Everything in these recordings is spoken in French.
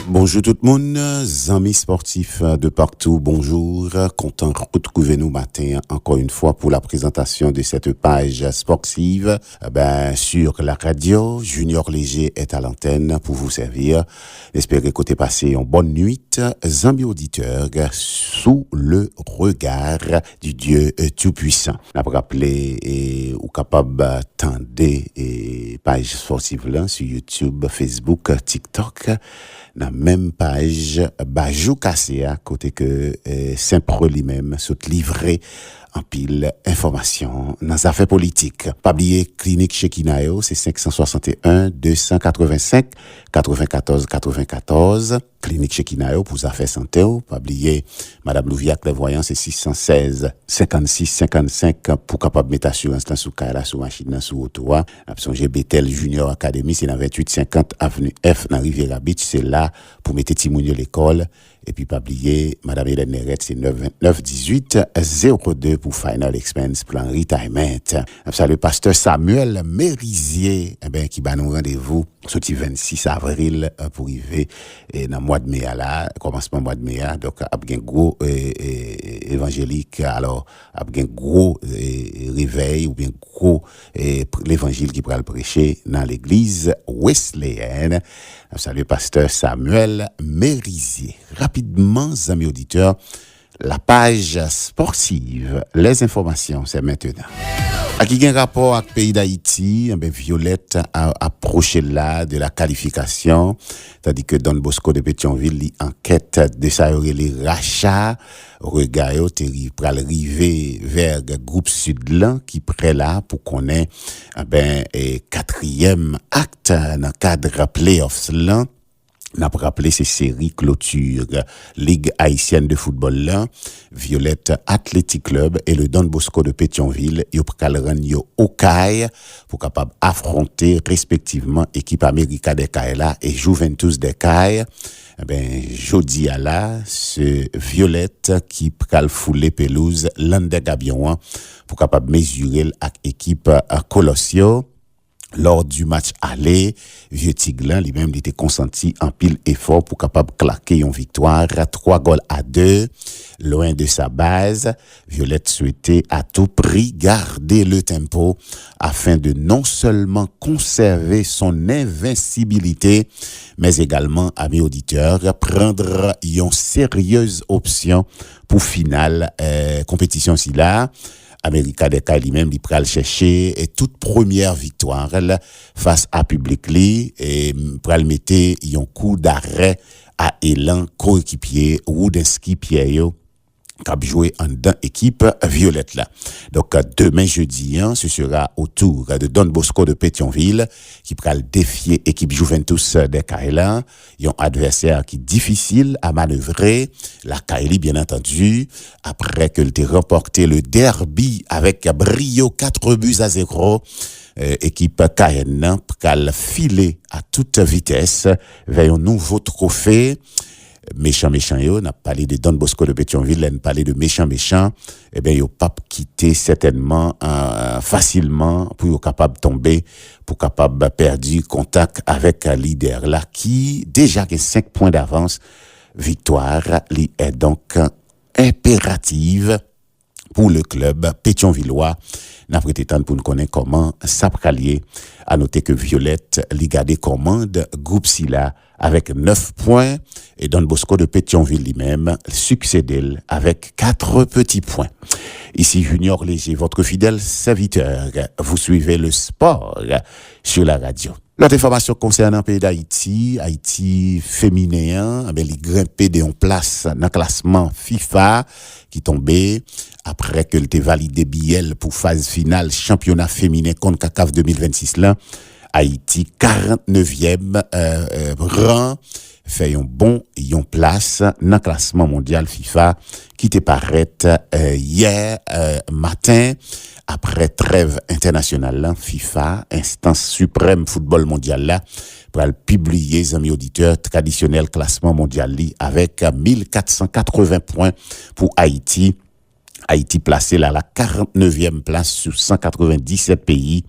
Bonjour tout le monde, amis sportifs de partout, bonjour. Content de retrouver nous matin encore une fois pour la présentation de cette page sportive. Sur la radio, Junior Léger est à l'antenne pour vous servir. J'espère que vous passé une bonne nuit, amis auditeurs, sous le regard du Dieu Tout-Puissant. On a rappelé ou capable d'attendre page sportive là sur YouTube, Facebook, TikTok. Dans la même page, Bajou Kasséa, côté que Saint-Pro lui-même se livrer en pile information dans les affaires politiques. Pas oublier Clinique Chekinayo, c'est 561 285 94 94. Clinique Chekinayo pour les affaires santé. Pas oublier Madame Louviac, les voyants, c'est 616 56 55 pour capable mettre assurance là sous Kaila, sous machine là sous auto. Option Bethel Junior Academy, c'est dans 2850 avenue F dans Riviera Beach, c'est là pour mettre Timounio l'école. Et puis, pas oublier, Madame Hélène Neret, c'est 929 18 02 pour Final Expense Plan Retirement. Le pasteur Samuel Mérisier, qui va nous rendez-vous, sorti 26 avril, pour arriver, dans le mois de mai, là, commencement mois de mai, donc, un gros, évangélique, alors, un gros, réveil, ou bien gros, l'évangile qui pourra le prêcher dans l'église Wesleyenne. Salut, pasteur Samuel Mérisier. Rapidement, amis auditeurs, la page sportive, les informations, c'est maintenant. À qui a un rapport avec le pays d'Haïti, Violette a approché là de la qualification, tandis que Don Bosco de Pétionville, l'enquête de ça, les rachats, regarde, pral arriver vers le groupe Sud-Lan, qui prêt là pour qu'on ait, quatrième acte dans le cadre playoffs là. N'a pas rappelé ces séries clôture Ligue haïtienne de football là, Violette Athletic Club et le Don Bosco de Pétionville, yo pral rendre au CAI pour capable affronter respectivement équipe América des Kaila et Juventus des CAI. Jodi à là, ce Violette qui pral fouler pelouse Lande Gabion pour capable mesurer avec équipe Colossio. Lors du match aller, Vieux Tiglan lui-même il était consenti en pile effort pour capable claquer une victoire 3-2 loin de sa base. Violette souhaitait à tout prix garder le tempo afin de non seulement conserver son invincibilité mais également, amis auditeurs, prendre une sérieuse option pour finale compétition si là. América des Kaili lui-même, il pral chercher et toute première victoire face à Public Lee et pral mettre un coup d'arrêt à Elan coéquipier Woodinski Pierre qui a joué en dans équipe Violette là. Donc demain jeudi, ce sera au tour de Don Bosco de Pétionville qui pral défier équipe Juventus de Kaila, un adversaire qui est difficile à manœuvrer, la Kaili bien entendu, après que t'ait remporté le derby avec brio 4-0. Équipe Cayenne pral filer à toute vitesse vers un nouveau trophée. Méchant yo, n'a parlé de Don Bosco de Pétionville, n'a parlé de méchant, yo pas quitté certainement facilement pour yo capable tomber, pour capable perdre contact avec un leader là qui déjà a 5 points d'avance. Victoire li est donc impérative pour le club pétionvillois. N'a prêté temps pour nous connaître comment ça pralier. À noter que Violette li gardé commande groupe Silla avec 9 points et Don Bosco de Pétionville lui-même succède avec 4 petits points. Ici Junior Léger, votre fidèle serviteur. Vous suivez le sport sur la radio. L'autre information concernant le pays d'Haïti, Haïti féminin, il grimpé de place dans le classement FIFA qui tombait après que l'était validé Biel pour phase finale championnat féminin contre CACAF 2026 là. Haïti 49e rang fait un bon place dans le classement mondial FIFA qui te paraît hier matin après trêve internationale là, FIFA instance suprême football mondial là pour publier les amis auditeurs traditionnel classement mondial avec 1480 points pour Haïti. Haïti placé là à la 49e place sur 197 pays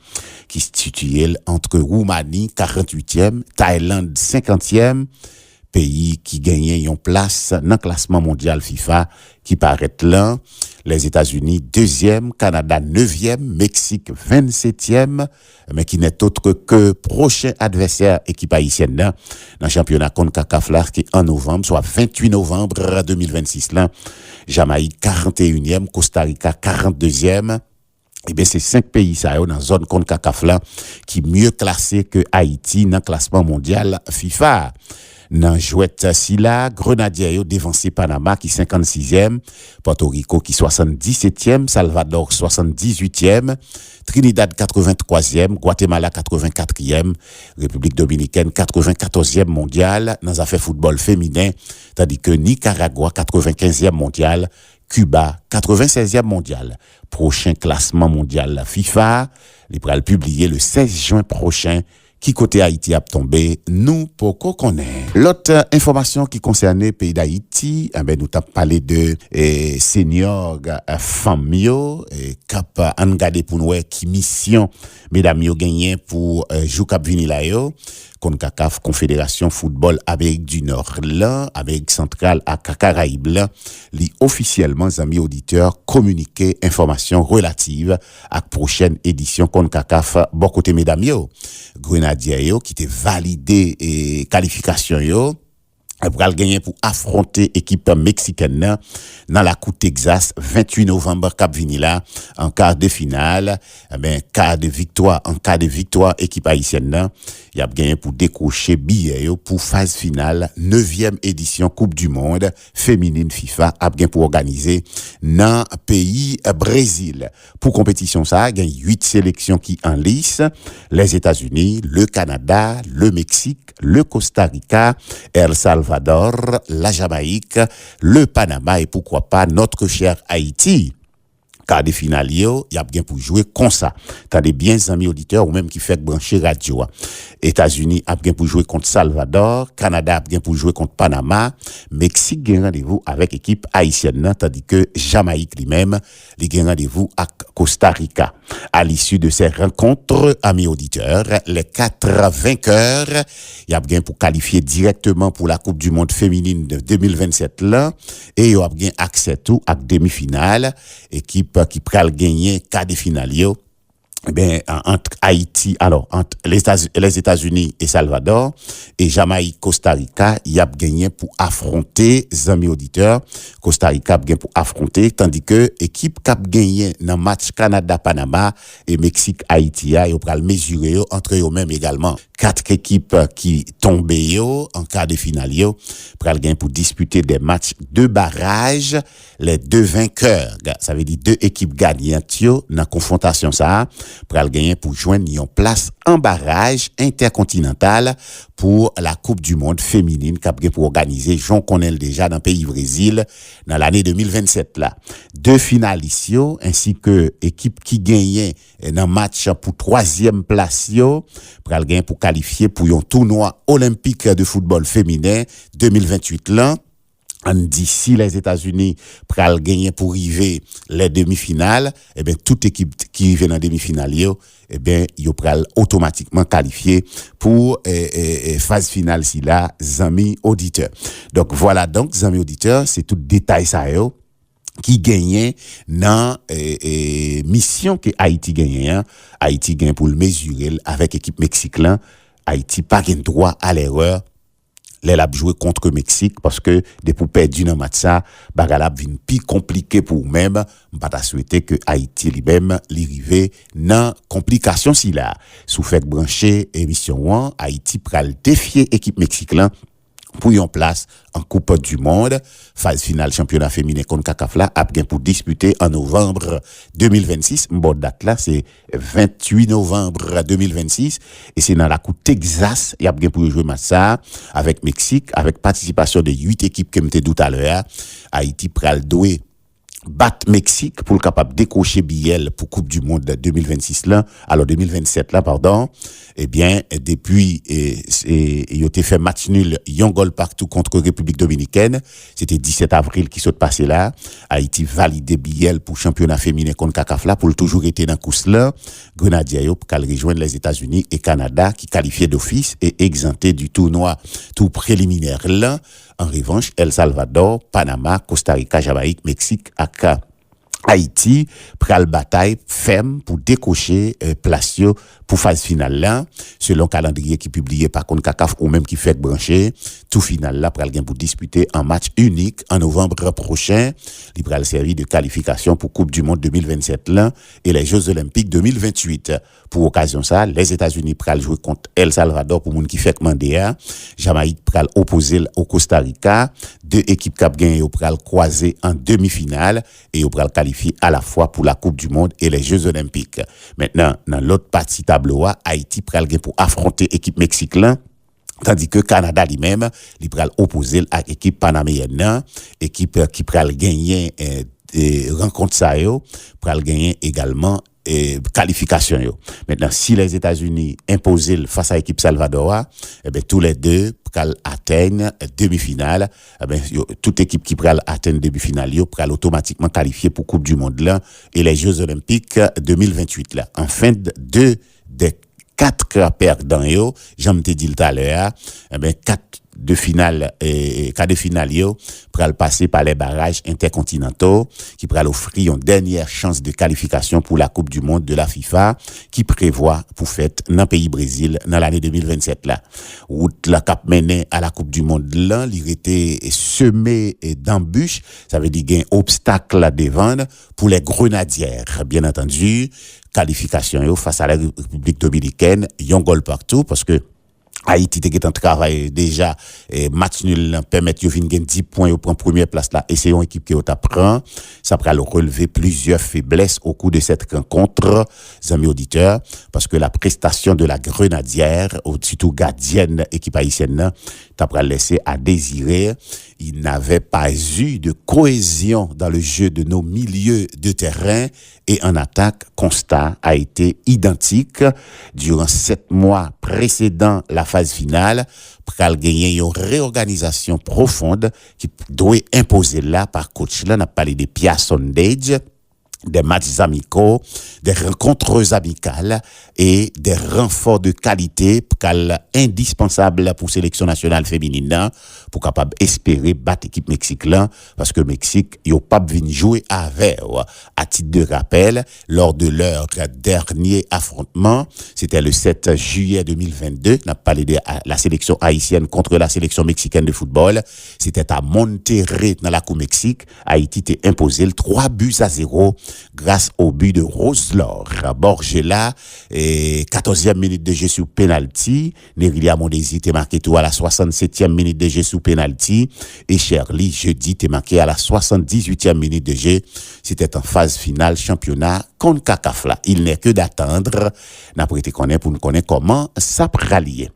qui se situent entre Roumanie 48e, Thaïlande 50e, pays qui gagnait une place dans le classement mondial FIFA qui paraît là. Les États-Unis 2e, Canada 9e, Mexique 27e, mais qui n'est autre que prochain adversaire équipe haïtienne dans le championnat CONCACAF là, qui est en novembre, soit 28 novembre 2026 là. Jamaïque 41e, Costa Rica 42e. Eh bien, c'est 5 pays ça dans la zone CONCACAF là qui mieux classé que Haïti dans le classement mondial FIFA. Dans jouette si là, Grenadier yo dévancé Panama qui 56e, Porto Rico qui 77e, Salvador 78e, Trinidad 83e, Guatemala 84e, République dominicaine 94e mondial dans affaires football féminin, tandis que Nicaragua 95e mondial, Cuba 96e mondial. Prochain classement mondial FIFA, il va le publier le 16 juin prochain. Qui côté Haïti a tombé, nous pour qu'on connaît. L'autre information qui concernait pays d'Haïti, nous t'avons parlé de senior famille cap an gade pour nous qui mission mesdames yo gagné pour jou cap vini la yo. CONCACAF Confédération Football Amérique du Nord là, Amérique centrale à Caraïbes là, li officiellement amis auditeurs communiquer informations relatives à prochaine édition CONCACAF bon côté mesdames yo. Grenadier yo qui était validé et qualification yo pral gagner pour affronter équipe mexicaine dans la Coupe Texas 28 novembre cap vini là en quart de finale cas de victoire équipe haïtienne il a gagné pour décrocher billet pour phase finale 9e édition Coupe du monde féminine FIFA a gagné pour organiser dans pays Brésil pour compétition ça gagne 8 sélections qui en lice les États-Unis, le Canada, le Mexique, le Costa Rica, El Salvador, la Jamaïque, le Panama et pourquoi pas notre cher Haïti. Quart de finale il y a bien pour jouer comme ça. T'as des bien amis auditeurs ou même qui fait brancher radio. États-Unis a bien pour jouer contre Salvador, Canada a bien pour jouer contre Panama, Mexique gagne rendez-vous avec équipe haïtienne tandis que Jamaïque lui-même il gagne rendez-vous avec Costa Rica. À l'issue de ces rencontres, amis auditeurs, les 4 vainqueurs, il y a bien pour qualifier directement pour la Coupe du monde féminine de 2027 là et il y a bien accès tout à demi-finale équipe qui pral gagner quart de finale yo entre Haïti entre les États-Unis et Salvador et Jamaïque Costa Rica il y a gagné pour affronter amis auditeurs Costa Rica a gagné pour affronter tandis que équipe cap gagné dans match Canada Panama et Mexique Haïti yo pral mesurer entre eux même également 4 équipes qui tombent en quart de finale pral gagner pour disputer des matchs de barrage les 2 vainqueurs ça veut dire 2 équipes gagnantes dans confrontation ça pral gagner pour joindre une place en barrage intercontinental pour la Coupe du monde féminine qu'a pour organiser Jean Connaît déjà dans le pays Brésil dans l'année 2027 là 2 finalistes ainsi que équipe qui gagnait dans match pour 3e place pral gagner pour qualifier pour un tournoi olympique de football féminin 2028 là. D'ici les États-Unis pral gagner pour arriver les demi-finales toute équipe qui vient en demi-finale yo pral automatiquement qualifié pour phase finale si là amis auditeurs. Donc voilà donc amis auditeurs, c'est tout détail ça yo qui gagnait dans mission que Haïti gagnait Haïti gagne pour le mesurer avec équipe mexicaine. Haïti pas gain droit à l'erreur. Elle a joué contre Mexique parce que depuis perdu dans match ça bagala vinn plus compliqué pour même pas souhaiter que Haïti lui-même l'arriver dans complication si là sous fait brancher émission 1 Haïti pral défier équipe mexicaine pour une place en Coupe du monde phase finale championnat féminin CONCACAF là a bien pour disputer en novembre 2026 bonne date là c'est 28 novembre 2026 et c'est dans la Coupe Texas il y a bien pour jouer match ça avec Mexique avec participation de 8 équipes comme t'ai dit tout à l'heure Haïti pral doué battre Mexique pour le capable décocher Biel pour Coupe du Monde 2026 là, alors 2027 là, pardon. Eh bien, depuis, il a été fait match nul, yon goal partout contre République Dominicaine. C'était 17 avril qui s'est passé là. Haïti validé Biel pour championnat féminin contre CACAF pour toujours été dans course là. Grenadier yo pour rejoindre les États-Unis et Canada qui qualifiaient d'office et exempté du tournoi tout préliminaire là. En revanche, El Salvador, Panama, Costa Rica, Jamaïque, Mexique, Haïti pral bataille ferme pour décocher place yo pour phase finale là selon calendrier qui publié par CONCACAF ou même qui fait brancher tout final là pral gen pour disputer un match unique en novembre prochain il pral servir de qualification pour Coupe du Monde 2027 là et les Jeux Olympiques 2028 pour occasion ça les États-Unis pral jouer contre El Salvador pour moun qui fait mandéa Jamaïque pral opposer au Costa Rica deux équipes cap gagné pral croiser en demi-finale et pral qualifier à la fois pour la Coupe du Monde et les Jeux Olympiques. Maintenant, dans l'autre partie tableau, Haïti pral gen pour affronter l'équipe mexicaine, tandis que Canada lui-même, il pral opposer à l'équipe panaméenne, équipe qui pral gagner rencontre ça yo, pral gagner également qualification yo. Maintenant, si les États-Unis imposent face à l'équipe Salvador, eh ben tous les deux pral atteignent demi-finale. Eh ben toute équipe qui pral atteindre demi-finale yo pral automatiquement qualifier pour Coupe du Monde là et les Jeux Olympiques 2028 là. En fin de des 4 perdants yo, j'en te dit tout à l'heure, eh ben 4 de finale et quart de finale yo pral passer par les barrages intercontinentaux qui pral offrir une dernière chance de qualification pour la Coupe du Monde de la FIFA qui prévoit pour fête dans pays Brésil dans l'année 2027 là. Route la cap mené à la Coupe du Monde là, il était semé d'embûches, ça veut dire gain obstacle là devant pour les grenadières bien entendu, qualification yo face à la République Dominicaine, yon goal partout parce que Haïti te en travail déjà match nul permettre yo vinn gen 10 points au prend première place là et c'est une équipe qui au prend ça pral relever plusieurs faiblesses au cours de cette rencontre amis auditeurs parce que la prestation de la grenadière surtout gardienne équipe haïtienne t'a pral laissé à désirer il n'avait pas eu de cohésion dans le jeu de nos milieux de terrain et en attaque constat a été identique durant 7 mois précédant la phase finale pral gagner une réorganisation profonde qui doit imposer là par coach là n'a parlé de Pia Sondage des matchs amicaux, des rencontres amicales et des renforts de qualité indispensables pour sélection nationale féminine pour capable espérer battre l'équipe mexicaine parce que Mexique yo pas vinn jouer avec à titre de rappel lors de leur dernier affrontement c'était le 7 juillet 2022 n'a parlé de la sélection haïtienne contre la sélection mexicaine de football c'était à Monterrey dans la Coupe Mexique Haïti était imposé 3-0 grâce au but de Roselor. Borgela, 14e minute de jeu sous penalty. Nerilia Mondesi t'est marqué tout à la 67e minute de jeu sous penalty. Et Shirley, jeudi, t'est marqué à la 78e minute de jeu. C'était en phase finale championnat contre CACAF. Il n'est que d'attendre. N'après te connaît pour nous connaître comment ça prallier.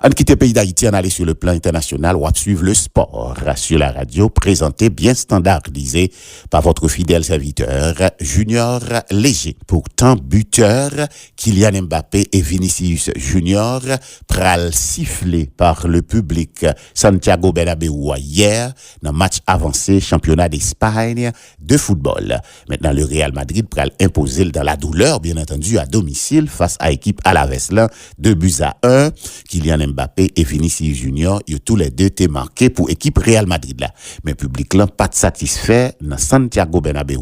En quitte pays d'Haïti, on allait sur le plan international ou à suivre le sport sur la radio, présenté bien standardisé par votre fidèle serviteur Junior Léger. Pourtant, buteur Kylian Mbappé et Vinicius Junior pral sifflé par le public Santiago Bernabéu hier dans match avancé championnat d'Espagne de football. Maintenant, le Real Madrid pral imposer dans la douleur, bien entendu, à domicile face à l'équipe Alaves là, 2-1. Kylian Mbappé et Vinicius Junior, ils tous les deux étaient marqués pour équipe Real Madrid là. Mais public là pas satisfait dans Santiago Bernabéu,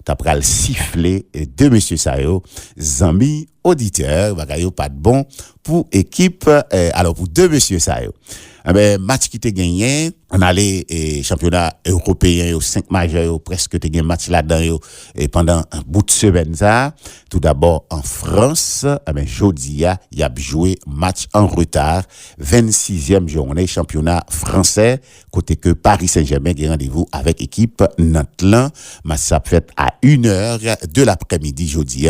t'as pral siffler de monsieur Sayo, zami auditeur, bagayo pas de bon pour équipe alors pour deux monsieur Sayo. Match qui te gagné, on allait championnat européen au 5 majeur presque te gagné match là-dedans pendant un bout de semaine ça. Tout d'abord en France, jeudi il a joué match en retard, 26e journée championnat français côté que Paris Saint-Germain a rendez-vous avec équipe Nantes. Match ça fait à 1h de l'après-midi jeudi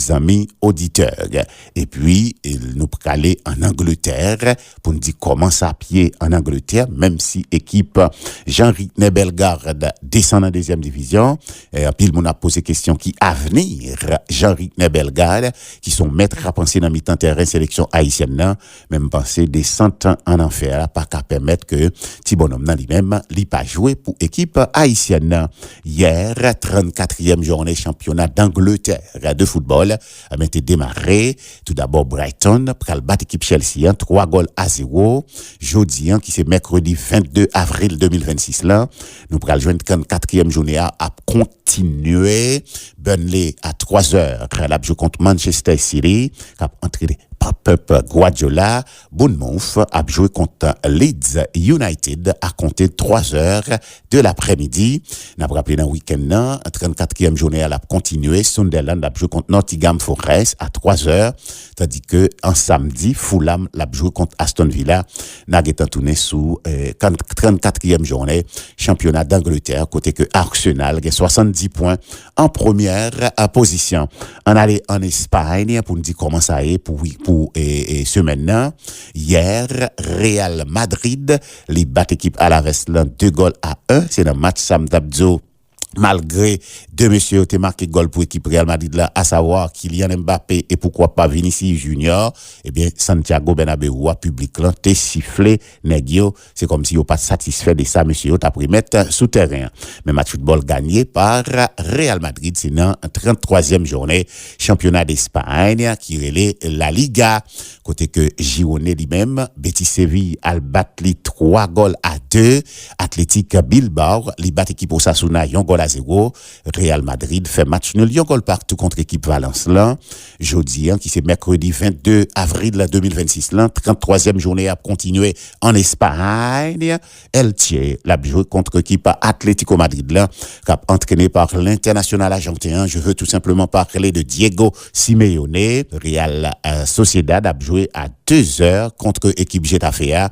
amis auditeurs. Et puis nous aller en Angleterre pour nous dire comment ça pied en Angleterre, même si équipe Jean-Rickner Bellegarde descend en deuxième division. Et puis le monde a posé question qui avenir Jean-Rickner Bellegarde qui sont maîtres à penser dans mi-temps terrain sélection haïtienne là, même penser des 100 ans en enfer là, pas qu'à permettre que petit bonhomme dans lui-même lui pas jouer pour équipe haïtienne. Hier 34e journée championnat d'Angleterre de football a été démarré. Tout d'abord Brighton pral battre équipe Chelsea 3-0. Jeudi qui c'est mercredi 22 avril 2026 là, nous pral joindre 34e journée à continuer. Burnley à 3h, la joue contre Manchester City, qui a entraîné Pep Guardiola. Bournemouth a joué contre Leeds United à compter 3h de l'après-midi. N'a pas rappelé dans le week-end, 34e journée à la continuer. Sunderland a joué contre Nottingham Forest à 3h. Tandis que en samedi, Fulham l'a joué contre Aston Villa. N'a été tourné sous 34e journée championnat d'Angleterre, côté que Arsenal a 70 points en première position. On allait en Espagne pour nous dire comment ça est pour ce maintenant. Hier, Real Madrid les bat équipe Alaves 2-1. C'est un match Sam Dabzo. Malgré deux messieurs ont marqué goal pour l'équipe Real Madrid là, à savoir Kylian Mbappé et pourquoi pas Vinicius Junior, eh bien Santiago Bernabéu public là t'es sifflé négio, c'est comme si on pas satisfait de ça monsieur t'a pris mettre sous terrain. Mais match football gagné par Real Madrid, c'est dans 33e journée championnat d'Espagne qui relève la Liga, côté que Girona lui-même Betis Séville al batli 3-2, Athletic Bilbao li bat équipe Osasuna 1-0. Real Madrid fait match nul, un goal partout contre équipe Valence là. Jeudi, qui c'est mercredi 22 avril 2026 là, 33e journée à continuer en Espagne. Elche l'a joué contre équipe Atlético Madrid là, cap entraîné par l'international argentin. Je veux tout simplement parler de Diego Simeone. Real Sociedad a joué à 2h contre équipe Getafe.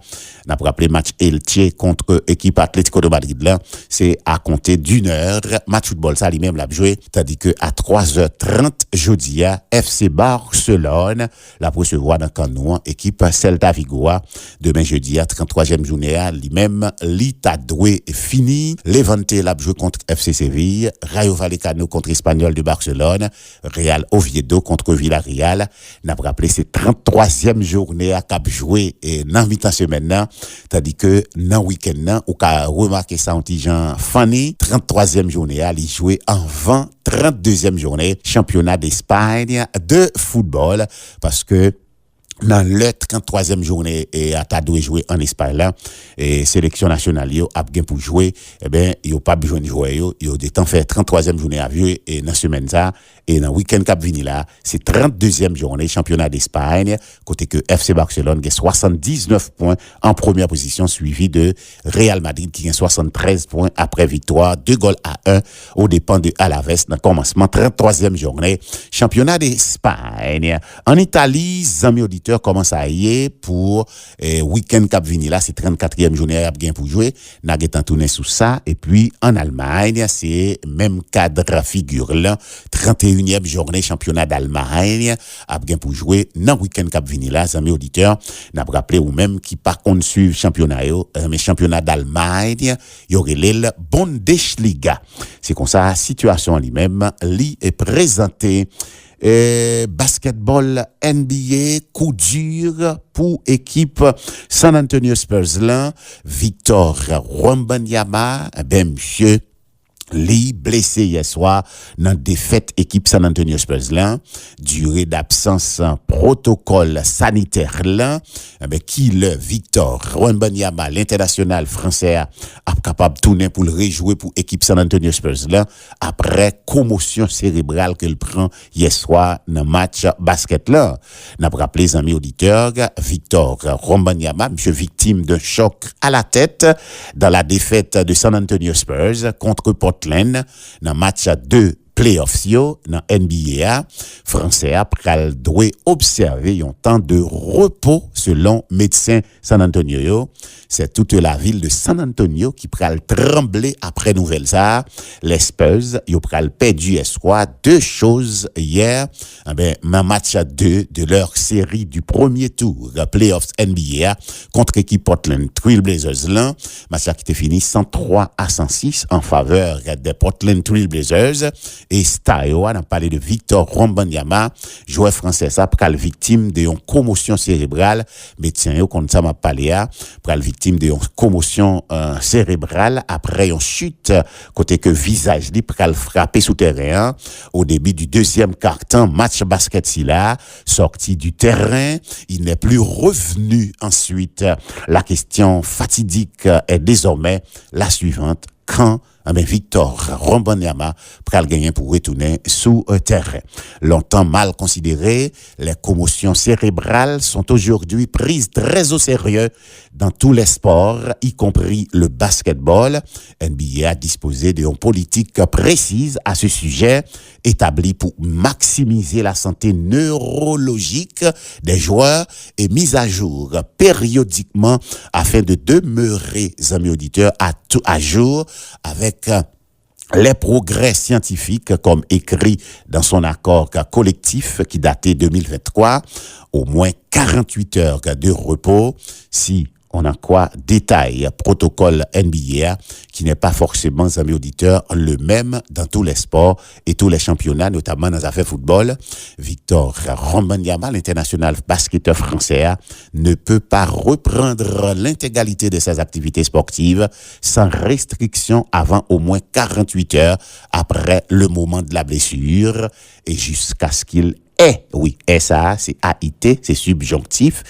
N'a pas rappelé match Elche contre équipe Atlético de Madrid là, c'est à compter d'1h. Match football ça lui-même l'a joué, tandis que à 3h30 jeudi FC Barcelone la recevoir dans Canou équipe Celta Vigo. Demain jeudi à 33e journée lui-même l'Ita doué fini. Levante l'a joué contre FC Séville, Rayo Vallecano contre Espanyol de Barcelone, Real Oviedo contre Villarreal. N'a pas rappelé c'est 33e journée à cap joué et dans mi-temps semaine là, tandis que dans week-end là ou qu'a remarqué ça un petit Jean Fanny 33e journée à jouer avant 32e journée championnat d'Espagne de football parce que dans le 33e journée et à ta doué jouer en Espagne là et sélection nationale yo a bien pour jouer eh ben yo pas besoin de jouer yo de temps faire 33e journée à jouer et dans semaine ça et dans week-end cap vini là c'est 32e journée championnat d'Espagne côté que FC Barcelone a 79 points en première position suivi de Real Madrid qui a 73 points après victoire 2-1 au dépend de Alaves dans commencement 33e journée championnat d'Espagne. En Italie, amis auditeurs commence à y est pour week-end cap vini là c'est 34e journée à bien pour jouer n'a getan tourner sous ça et puis en Allemagne c'est même cadre figure là 31e journée championnat d'Allemagne à bien pour jouer dans week-end cap vini là amis auditeurs n'a rappelé ou même qui par contre suivre championnat mais championnat d'Allemagne y aurait le Bundesliga c'est comme ça situation lui-même li est présenté. Basketball NBA, coup dur pour équipe San Antonio Spurs là, Victor Wembanyama, ben monsieur li blessé hier soir dans défaite équipe San Antonio Spurs là, durée d'absence protocole sanitaire là, ben qui le Victor Wembanyama l'international français a capable de tourner pour le rejouer pour équipe San Antonio Spurs là après commotion cérébrale qu'il prend hier soir dans match basket là. N'a rappelé les amis auditeurs, Victor Wembanyama monsieur victime d'un choc à la tête dans la défaite de San Antonio Spurs contre Portland dans match 2 playoffs yo dans NBA, français a pral doit observer un temps de repos selon médecin San Antonio yo. C'est toute la ville de San Antonio qui pral trembler après nouvelle ça. Les Spurs yo pral perdu espoir deux choses hier. Ma match à 2 de leur série du premier tour playoffs NBA contre équipe Portland Trail Blazers là, match qui était fini 103-106 en faveur des Portland Trail Blazers et Stayo a parlé de Victor Wembanyama, joueur français ça pral victime de une commotion cérébrale, médecin yo comme ça m'a parlé a pral victime de une commotion cérébrale après une chute côté que visage li pral frappé sous terrain au début du deuxième quart-temps match basket si là sorti du terrain, il n'est plus revenu ensuite. La question fatidique est désormais la suivante. Quand Victor Wembanyama pral gagner pour retourner sous terrain. Longtemps mal considéré, les commotions cérébrales sont aujourd'hui prises très au sérieux dans tous les sports, y compris le basketball. NBA a disposé d'une politique précise à ce sujet, établie pour maximiser la santé neurologique des joueurs et mise à jour périodiquement afin de demeurer, amis auditeurs, à jour avec les progrès scientifiques comme écrit dans son accord collectif qui datait 2023, au moins 48 heures de repos. Si on a quoi détail protocole NBA qui n'est pas forcément, amis auditeurs, le même dans tous les sports et tous les championnats, notamment dans les affaires football. Victor Wembanyama, l'international basketteur français, ne peut pas reprendre l'intégralité de ses activités sportives sans restriction avant au moins 48 heures après le moment de la blessure et jusqu'à ce qu'il oui, ça, c'est AIT, c'est subjonctif,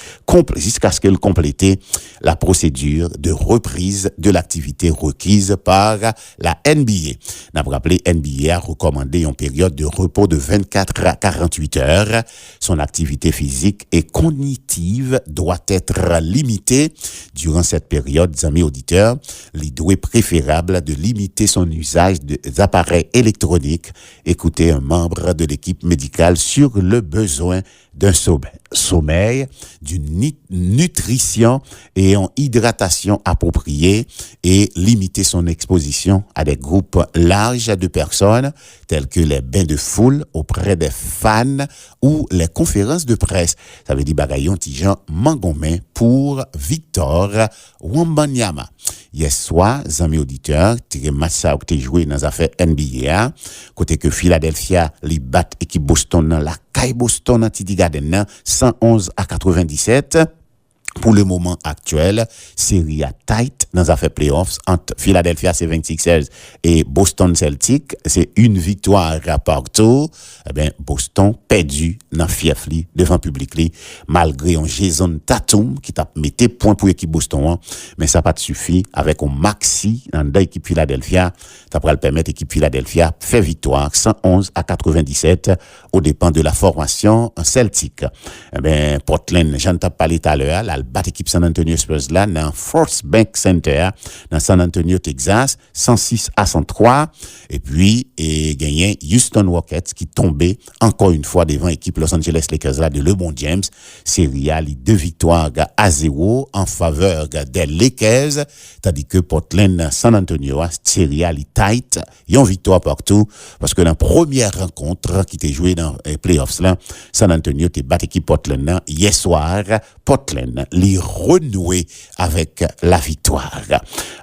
jusqu'à ce qu'elle complète la procédure de reprise de l'activité requise par la NBA. N'a rappelé, NBA a recommandé une période de repos de 24 à 48 heures. Son activité physique et cognitive doit être limitée. Durant cette période, amis auditeurs, il doit préférable de limiter son usage des appareils électroniques. Écoutez un membre de l'équipe médicale sur le besoin d'un sommeil, d'une nutrition et une hydratation appropriée et limiter son exposition à des groupes larges de personnes tels que les bains de foule auprès des fans ou les conférences de presse. Ça veut dire bagayon tijan mangomen pour Victor Wembanyama. Hier soir, amis auditeurs, tiré match ça qui joué dans les affaires NBA, côté que Philadelphia li bat équipe Boston dans la caille Boston anti Garden 111-97. Pour le moment actuel, série à tight dans les affaires playoffs entre Philadelphia 76ers et Boston Celtics. C'est une victoire partout. Boston perdu dans fiefli devant public li, malgré un Jason Tatum qui t'a metté point pour l'équipe Boston, mais ça pas suffi avec un maxi dans l'équipe Philadelphia. Ça pourrait permettre l'équipe Philadelphia fait victoire 111-97 aux dépens de la formation Celtic. Portland, j'en t'ai parlé tout à l'heure, la bat équipe San Antonio Spurs là dans First Bank Center dans San Antonio Texas 106-103 et puis gagné Houston Rockets qui tombait encore une fois devant l'équipe Los Angeles Lakers là de LeBron James. Série A, 2 victoires à 0 en faveur des Lakers, tandis que Portland San Antonio série A tight, une victoire partout parce que dans la première rencontre qui était jouée dans les playoffs là, San Antonio était battu équipe Portland là, hier soir, Portland les renouer avec la victoire.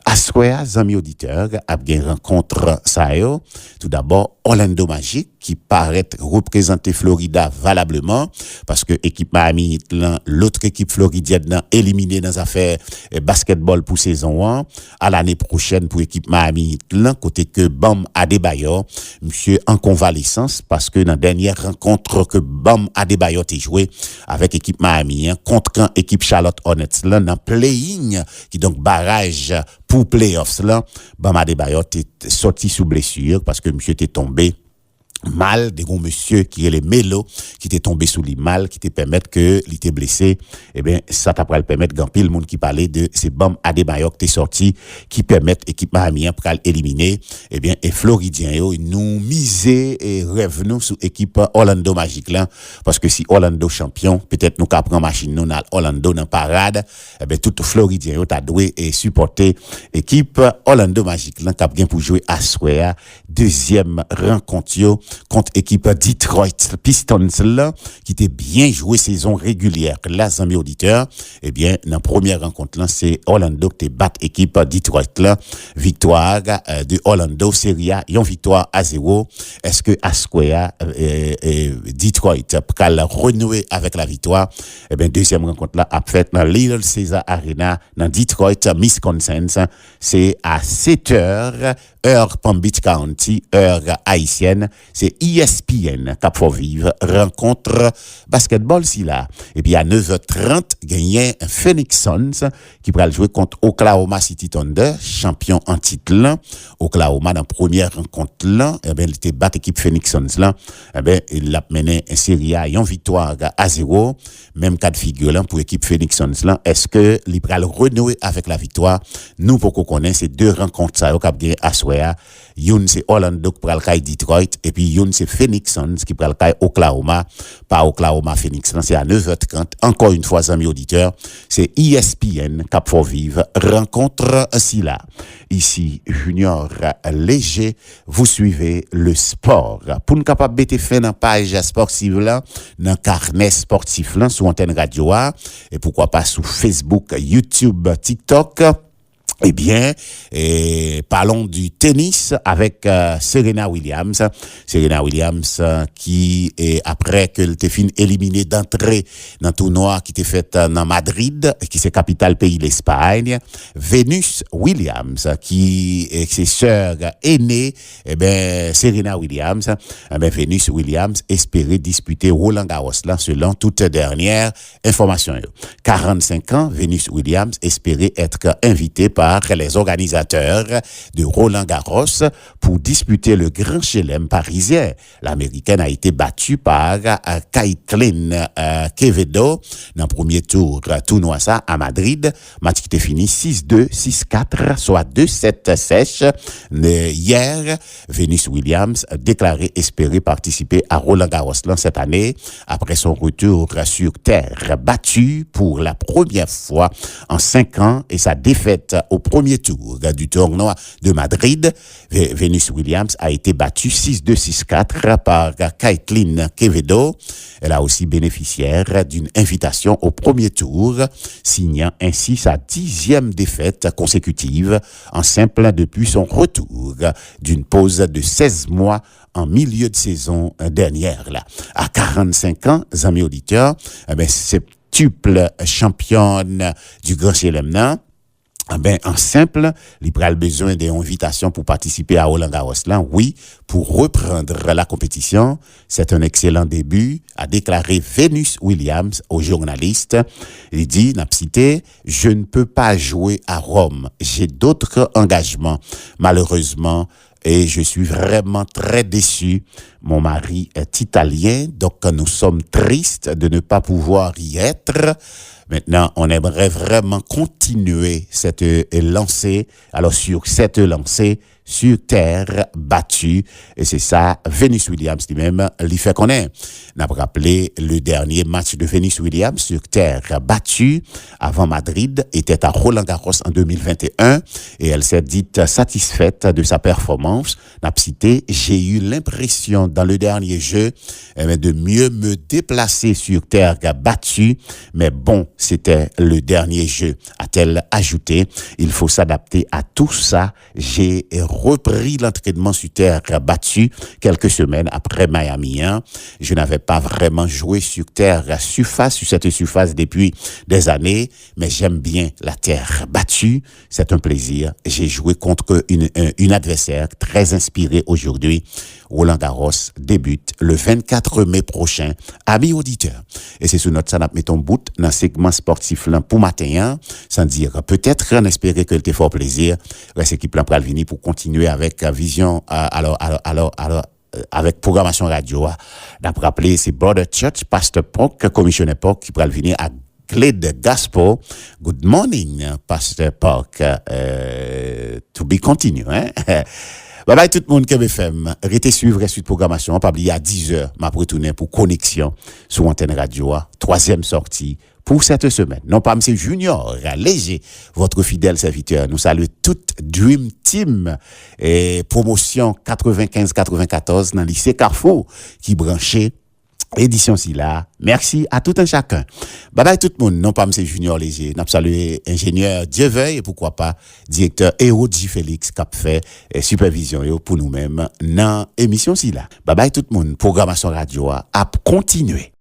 À soir, amis auditeurs, a bien rencontre ça yo. Tout d'abord, Orlando Magic qui paraît représenter Florida valablement parce que équipe Miami l'autre équipe floridienne éliminée dans affaires basketball pour saison 1 à l'année prochaine pour équipe Miami côté que Bam Adebayor monsieur en convalescence parce que dans dernière rencontre que Bam Adebayor a joué avec équipe Miami contre équipe Charlotte Hornets là dans play-in qui donc barrage pour playoffs là Bam Adebayor est sorti sous blessure parce que monsieur était tombé mal des gros monsieur qui est les mélos qui était tombé sous les mal qui te permettre que il était blessé eh bien ça t'a le permettre grand pile monde qui parlait de ces bombes Adebayor qui sorti qui permettent équipe Miami pour éliminer eh bien et Floridien yo nous miser et rêve nous sous équipe Orlando Magic là parce que si Orlando champion peut-être nous qu'a prend machine nous dans Orlando dans parade eh bien tout Floridien yo t'a doué et supporter équipe Orlando Magic là qui a bien pour jouer à soir deuxième rencontre yo contre équipe Detroit Pistons là qui était bien joué saison régulière là amis auditeurs eh bien dans première rencontre là c'est Orlando qui bat équipe Detroit là victoire de Orlando Serie A une victoire à 0 est-ce que Asquare Detroit peut renouer avec la victoire eh bien deuxième rencontre là a fait dans Little Caesar Arena dans Detroit Wisconsin c'est à 7h heure Palm Beach County heure haïtienne c'est ESPN Cap for Vivre rencontre basketball si là et puis à 9h30 gagné Phoenix Suns qui va jouer contre Oklahoma City Thunder champion en titre Oklahoma dans première rencontre là et bien il était battu équipe Phoenix Suns là et bien il a mené une série A une victoire à 0 même cas de figure là pour équipe Phoenix Suns là est-ce que il va renouer avec la victoire nous pour qu'on connaisse ces deux rencontres ça au cap gagné à soir une c'est Orlando qui pral kay Detroit et puis une c'est Phoenix Suns qui pral kay Oklahoma pas Oklahoma Phoenix c'est à 9h30 encore une fois amis auditeurs c'est ESPN Cap for Vivre rencontre ainsi là ici Junior Léger vous suivez le sport pour nous capable bête fin dans page sportive là dans carnet sportif là sur antenne radio et pourquoi pas sur Facebook YouTube TikTok. Eh bien, parlons du tennis avec Serena Williams. Serena Williams qui après que t'es fin éliminé d'entrée dans le tournoi qui était fait dans Madrid, qui c'est capitale pays l'Espagne. Venus Williams qui est ses sœurs aînées, eh ben Serena Williams, eh ben Venus Williams espérait disputer Roland Garros là selon toute dernière information. 45 ans, Venus Williams espérait être invitée par les organisateurs de Roland Garros pour disputer le Grand Chelem parisien. L'Américaine a été battue par Caitlin Quevedo dans le premier tournoi ça à Madrid. Match qui était fini 6-2, 6-4, soit 2-7 sèches. Hier, Venus Williams a déclaré espérer participer à Roland Garros cette année après son retour sur terre battue pour la première fois en 5 ans et sa défaite au premier tour du tournoi de Madrid. Venus Williams a été battue 6-2, 6-4 par Caitlin Quevedo. Elle a aussi bénéficié d'une invitation au premier tour, signant ainsi sa 10e défaite consécutive en simple depuis son retour d'une pause de 16 mois en milieu de saison dernière. Là. À 45 ans, amis auditeurs, septuple championne du Grand Chelem, en simple, il prend besoin d'une invitation pour participer à Roland Garros là, oui, pour reprendre la compétition. C'est un excellent début, a déclaré Venus Williams aux journalistes. Il dit, n'a cité, je ne peux pas jouer à Rome. J'ai d'autres engagements. Malheureusement, et je suis vraiment très déçu. Mon mari est italien, donc nous sommes tristes de ne pas pouvoir y être. Maintenant, on aimerait vraiment continuer cette lancée. Alors, sur cette lancée, sur terre battue. Et c'est ça, Venus Williams lui-même, lui fait connaître. On a rappelé le dernier match de Venus Williams sur terre battue avant Madrid était à Roland Garros en 2021 et elle s'est dite satisfaite de sa performance. On a cité, j'ai eu l'impression dans le dernier jeu de mieux me déplacer sur terre battue, mais bon, c'était le dernier jeu. A-t-elle ajouté, il faut s'adapter à tout ça. J'ai repris l'entraînement sur terre battue quelques semaines après Miami 1. Je n'avais pas vraiment joué sur terre sur cette surface depuis des années, mais j'aime bien la terre battue. C'est un plaisir. J'ai joué contre une adversaire très inspirée aujourd'hui. Roland Garros débute le 24 mai prochain. Amis auditeurs. Et c'est sur notre sanap mettons bout dans segment sportif là pour matin, sans dire peut-être on espérait que c'était fort plaisir. Reste équipe là pour venir pour continuer avec vision alors avec programmation radio, d'après rappelé, c'est Border Church, Pasteur Park, commissionnaire Park, qui pourra venir à Glade Gospel. Good morning, Pasteur Park. To be continue, hein? Bye bye tout le monde, KBFM. Restez suivre suite programmation. Pas oublier à 10h, m'a retourner pour connexion sur Antenne Radio, troisième sortie pour cette semaine. Non pas M. Junior, léger, votre fidèle serviteur. Nous saluons toute Dream Team et promotion 95-94 dans le lycée Carrefour qui branchait édition si là. Merci à tout un chacun. Bye bye tout le monde. Non pas M. Junior Léger. Nous saluons ingénieur Dieu veuille et pourquoi pas directeur Héro J. Félix qui a fait supervision pour nous-mêmes dans émission si là. Bye bye tout le monde. Programmation radio a continué.